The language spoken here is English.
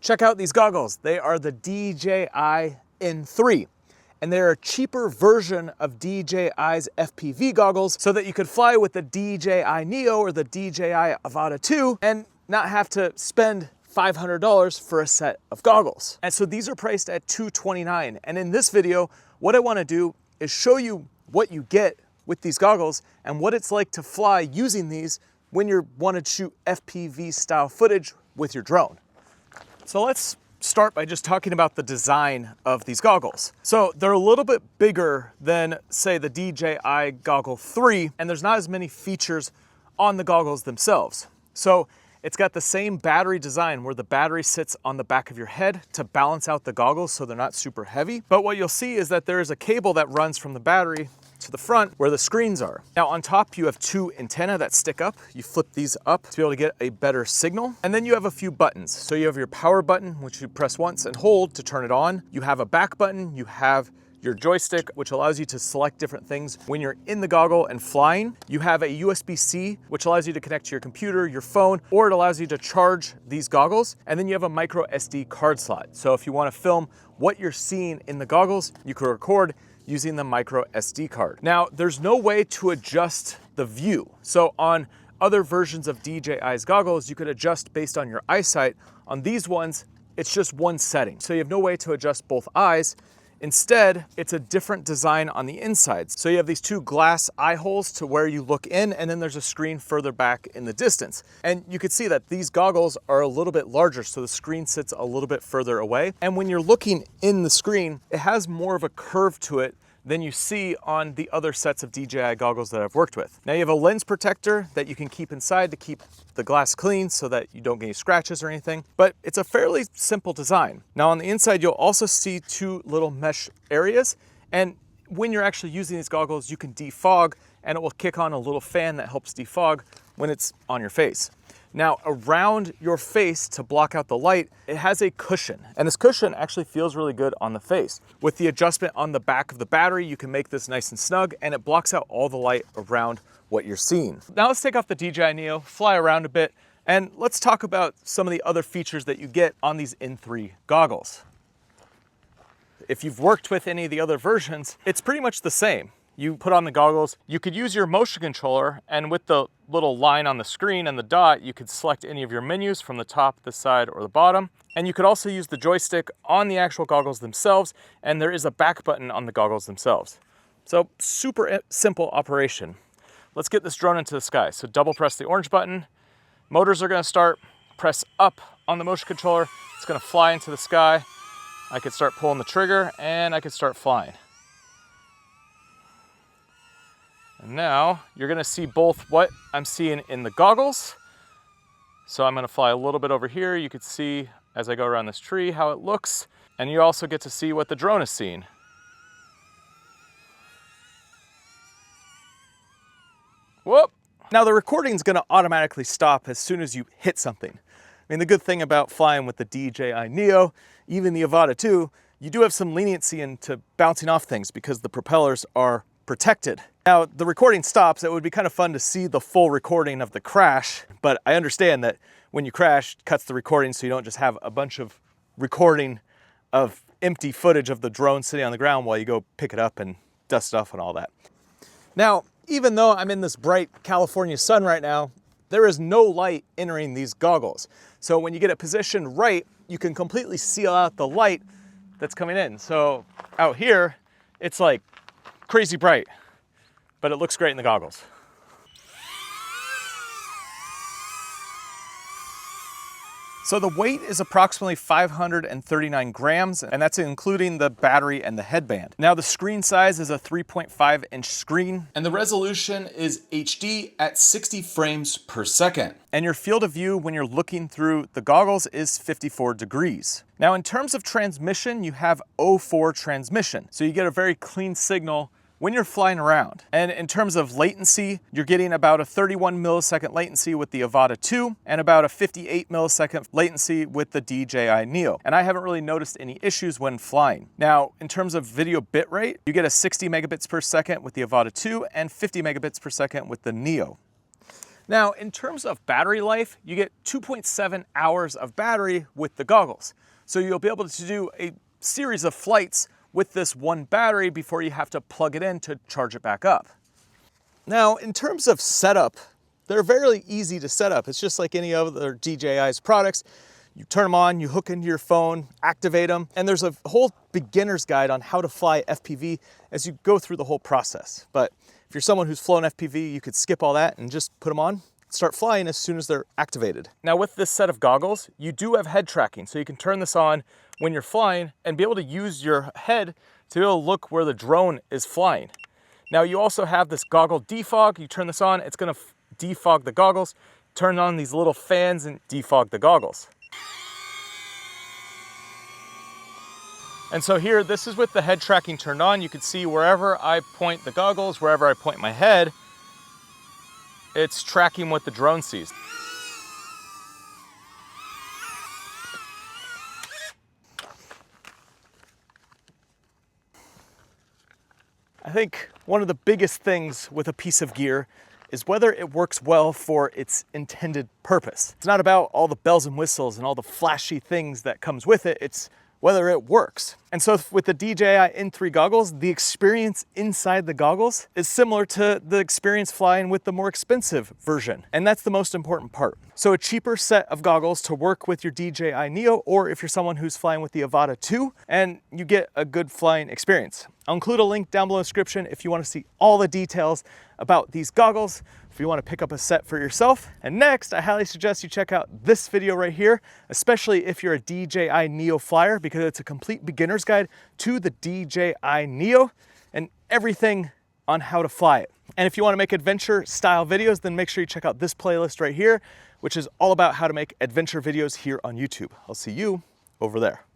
Check out these goggles. They are the DJI N3. And they're a cheaper version of DJI's FPV goggles so that you could fly with the DJI Neo or the DJI Avata 2 and not have to spend $500 for a set of goggles. And so these are priced at $229. And in this video, what I wanna do is show you what you get with these goggles and what it's like to fly using these when you wanna shoot FPV style footage with your drone. So let's start by just talking about the design of these goggles. So they're a little bit bigger than, say, the DJI Goggle 3, and there's not as many features on the goggles themselves. So it's got the same battery design where the battery sits on the back of your head to balance out the goggles so they're not super heavy. But what you'll see is that there is a cable that runs from the battery to the front where the screens are. Now on top you have two antennae that stick up. You flip these up to be able to get a better signal. And then you have a few buttons. So you have your power button, which you press once and hold to turn it on. You have a back button, you have your joystick, which allows you to select different things when you're in the goggle and flying. You have a USB-C, which allows you to connect to your computer, your phone, or it allows you to charge these goggles. And then you have a micro SD card slot. So if you want to film what you're seeing in the goggles, you can record using the micro SD card. Now, there's no way to adjust the view. So on other versions of DJI's goggles, you could adjust based on your eyesight. On these ones, it's just one setting. So you have no way to adjust both eyes. Instead, it's a different design on the insides. So you have these two glass eye holes to where you look in, and then there's a screen further back in the distance. And you can see that these goggles are a little bit larger, so the screen sits a little bit further away. And when you're looking in the screen, it has more of a curve to it than you see on the other sets of DJI goggles that I've worked with. Now you have a lens protector that you can keep inside to keep the glass clean so that you don't get any scratches or anything, but it's a fairly simple design. Now on the inside, you'll also see two little mesh areas, and when you're actually using these goggles, you can defog, and it will kick on a little fan that helps defog when it's on your face. Now, around your face to block out the light, it has a cushion. And this cushion actually feels really good on the face. With the adjustment on the back of the battery, you can make this nice and snug, and it blocks out all the light around what you're seeing. Now let's take off the DJI Neo, fly around a bit, and let's talk about some of the other features that you get on these N3 goggles. If you've worked with any of the other versions, it's pretty much the same. You put on the goggles, you could use your motion controller, and with the little line on the screen and the dot, you could select any of your menus from the top, the side, or the bottom. And you could also use the joystick on the actual goggles themselves, and there is a back button on the goggles themselves. So super simple operation. Let's get this drone into the sky. So double press the orange button, motors are gonna start, press up on the motion controller, it's gonna fly into the sky. I could start pulling the trigger and I could start flying. And now you're gonna see both what I'm seeing in the goggles. So I'm gonna fly a little bit over here. You could see as I go around this tree how it looks. And you also get to see what the drone is seeing. Whoop! Now the recording is gonna automatically stop as soon as you hit something. I mean, the good thing about flying with the DJI Neo, even the Avata 2, you do have some leniency into bouncing off things because the propellers are protected. Now, the recording stops. It would be kind of fun to see the full recording of the crash, but I understand that when you crash, it cuts the recording so you don't just have a bunch of recording of empty footage of the drone sitting on the ground while you go pick it up and dust it off and all that. Now, even though I'm in this bright California sun right now, there is no light entering these goggles. So when you get it positioned right, you can completely seal out the light that's coming in. So out here, it's like crazy bright, but it looks great in the goggles. So the weight is approximately 539 grams, and that's including the battery and the headband. Now the screen size is a 3.5-inch screen, and the resolution is HD at 60 frames per second. And your field of view when you're looking through the goggles is 54 degrees. Now in terms of transmission, you have 0.4 transmission, so you get a very clean signal when you're flying around. And in terms of latency, you're getting about a 31 millisecond latency with the Avata 2 and about a 58 millisecond latency with the DJI Neo. And I haven't really noticed any issues when flying. Now, in terms of video bitrate, you get a 60 megabits per second with the Avata 2 and 50 megabits per second with the Neo. Now, in terms of battery life, you get 2.7 hours of battery with the goggles. So you'll be able to do a series of flights with this one battery before you have to plug it in to charge it back up. Now, in terms of setup, they're very easy to set up. It's just like any other DJI's products. You turn them on, you hook into your phone, activate them, and there's a whole beginner's guide on how to fly FPV as you go through the whole process. But if you're someone who's flown FPV, you could skip all that and just put them on, start flying as soon as they're activated. Now with this set of goggles, you do have head tracking, so you can turn this on when you're flying and be able to use your head to be able to look where the drone is flying. Now you also have this goggle defog. You turn this on, it's gonna defog the goggles, turn on these little fans and defog the goggles. And so here, this is with the head tracking turned on. You can see wherever I point the goggles, wherever I point my head, it's tracking what the drone sees. I think one of the biggest things with a piece of gear is whether it works well for its intended purpose. It's not about all the bells and whistles and all the flashy things that comes with it, it's whether it works. And so with the DJI N3 goggles, the experience inside the goggles is similar to the experience flying with the more expensive version. And that's the most important part. So a cheaper set of goggles to work with your DJI Neo, or if you're someone who's flying with the Avata 2, and you get a good flying experience. I'll include a link down below in the description if you want to see all the details about these goggles, if you want to pick up a set for yourself. And next, I highly suggest you check out this video right here, especially if you're a DJI Neo flyer, because it's a complete beginner's guide to the DJI Neo and everything on how to fly it. And if you want to make adventure style videos, then make sure you check out this playlist right here, which is all about how to make adventure videos here on YouTube. I'll see you over there.